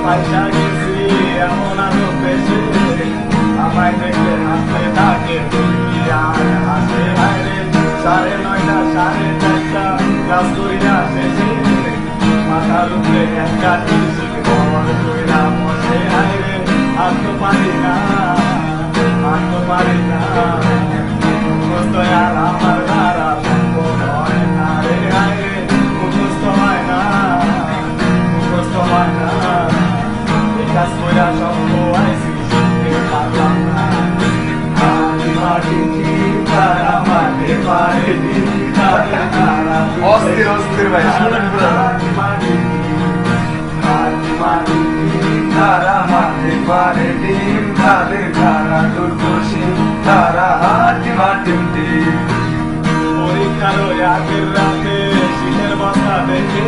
পয়সা গেছি এমন আলো পেশে আমায় দেখলে হাসতে থাকে আর হাসে বাইরে 9:30 4:30 ক্লাস করিয়া শেষে মাথার উপরে একটা টিসি বল কইরা বসে হাইরে আসতে পারি না মুখস্থ আর আমার দ্বারা সম্ভব হয় না রে হাইরে মুখস্থ হয় না কাজ কইরা সম্ভব আইসি শিখতে পারলাম না অস্থির ভাই তারা মাঠে পারে ডিম তাদের তারা দুর্দশী তারা হাতি মাটিম ডিম পরীক্ষার আগের রাতে শীতের বস্তা দেখে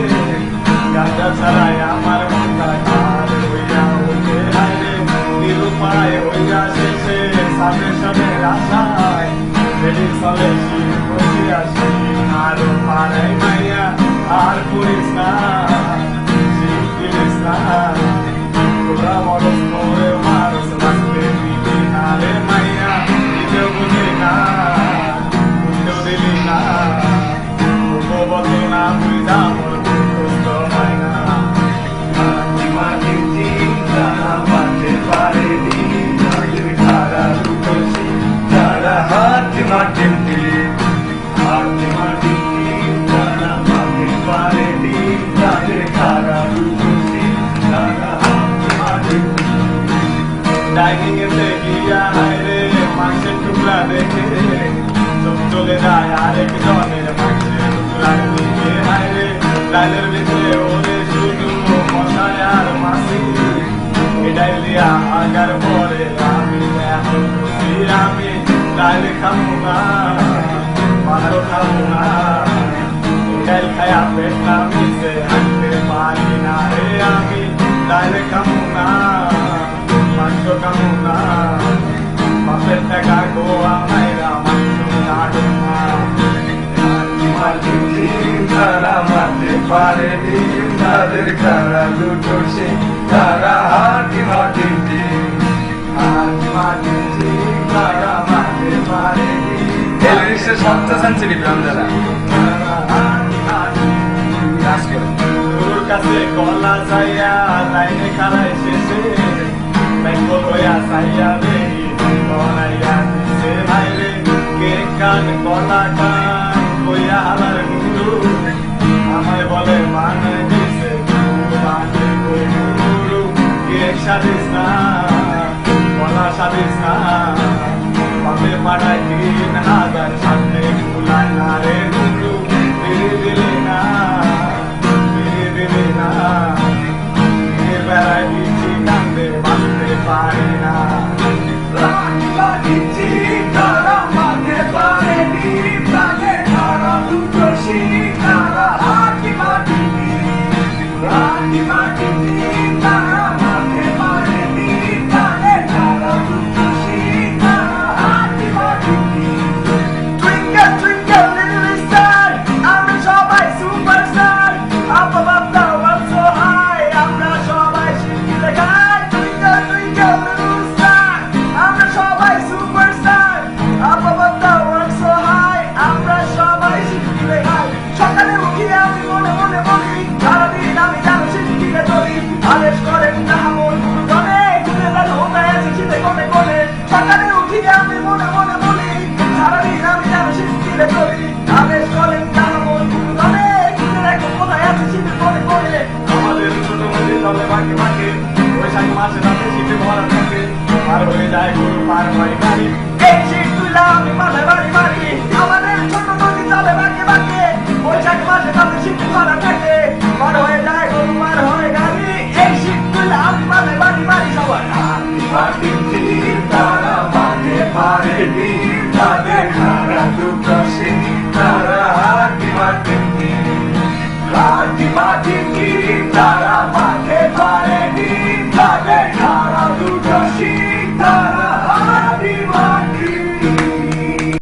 গাঁজা ছাড়াই আমার মনটা কাল হইয়া ওঠে হাইরে নিরুপায় হইয়া শেষে সামনে আশায় বেলি চলে বসে আসি আর পাড়াই মাইয়া আর করিস না শিখিলিস না তোরা মরস করে মারস লাগবে দিলি না রে মাইয়া নিজেও বুঝি না বুঝতেও দিলি না উপবত না বুঝা মোর মুখস্থ হয় না মাটির দিন তারা মাঠে পারে দিন তারা দুটোশি তারা হাতি মাটির দিন মাটির দিন তারা মাঠে পারে দিন তাদের তারা দুটোশি তারা হাতি মাটির ডাইনিং এতে গিয়া হাইরে মাংসের টুকরা দেখে চোখ চলে যায় আরেকজনের মাংসের টুকরার দিকে হাইরে ডাইলের ভিতরে ওরে শুধু মশায় আর মাসি এটাই লিয়া আগার পরে আমি এখন খুশি আমি ডাইল খাবো না মারো খাবো না ডাইল খায়া পেটটা মিশে হাঁটতে পারি না রে আমি ডাইল খাবো না মাংস খাবো না বাপের টাকা গোয়া মাইরা মাংস কাটো না তারা মারতে পারে ডিম তাদের খারা দুটো সে তারা হাতি মাটির ডিম তারা মারতে পারে ডিম সপ্তাহ সেঞ্চুরি ব্রান্ডারা গুরুর কাছে কলা চাইয়া লাইনে খারাই শেষে বেঙ্গল হইয়া চাইয়া দেখি কলাইয়া দিছে ভাইরে কেক কান কলা কান কইয়া হালার গুরু আমায় বলে মানে দিছে গুরু কেক সাদিস না কলা সাদিস না পাবে পাড়ায় 3000 সামনে ফুলায় না রে গুরু দিলি না বেড়ায় দিচ্ছি কান্দে বাঁচতে পারে না তারা মাঝে পারে ডিম তাদের তারা দুটো শিখ তারা হাতি মাটি তারা মাঝে পারে ডিম তাদের তারা দুটো শিখ তারা হাতি মাটি Twinkle twinkle little star আমরা সবাই superstar up up the world so high আমরা সবাই শিখতে গাই Twinkle twinkle little star আমরা সবাই superstar up up the world so high আমরা সবাই শিখতে গাই সকালে উঠি আমি মনে মনে বলি সারাদিন আমি যেন শিখতে চলি আদেশ করেন না আমার গুরুজনে ঘুরে গেল ওটাই আছে শীতে কোনে কোনে সকালে উঠি আমি মনে মনে বলি সারাদিন আমি যেন শিখতে চলি আদেশ করেন না আমার গুরুজনে ঘুরে দেখো কোথায় আছে শীতে কোনে কোনে আমাদের ছোট নদী চলে বাঁকে বাঁকে বৈশাখ মাসে তাতে শীতে ভরা থাকে পার হয়ে যায় গরু পার হয় গাড়ি এই শীত তুইলা আমি মাথায় বাড়ি মারি আমাদের ছোট নদী চলে বাঁকে বাঁকে বৈশাখ মাসে তাতে শীতে ভরা থাকে পার হয়ে যায় গরু পার হয় গাড়ি এই শীত তুইলা আমি মাথায় বাড়ি মারি সবাই তারা মাঠে পারে ডিম তাদের খারা দুটো শিখ তারা হাতি মাটির ডিম তারা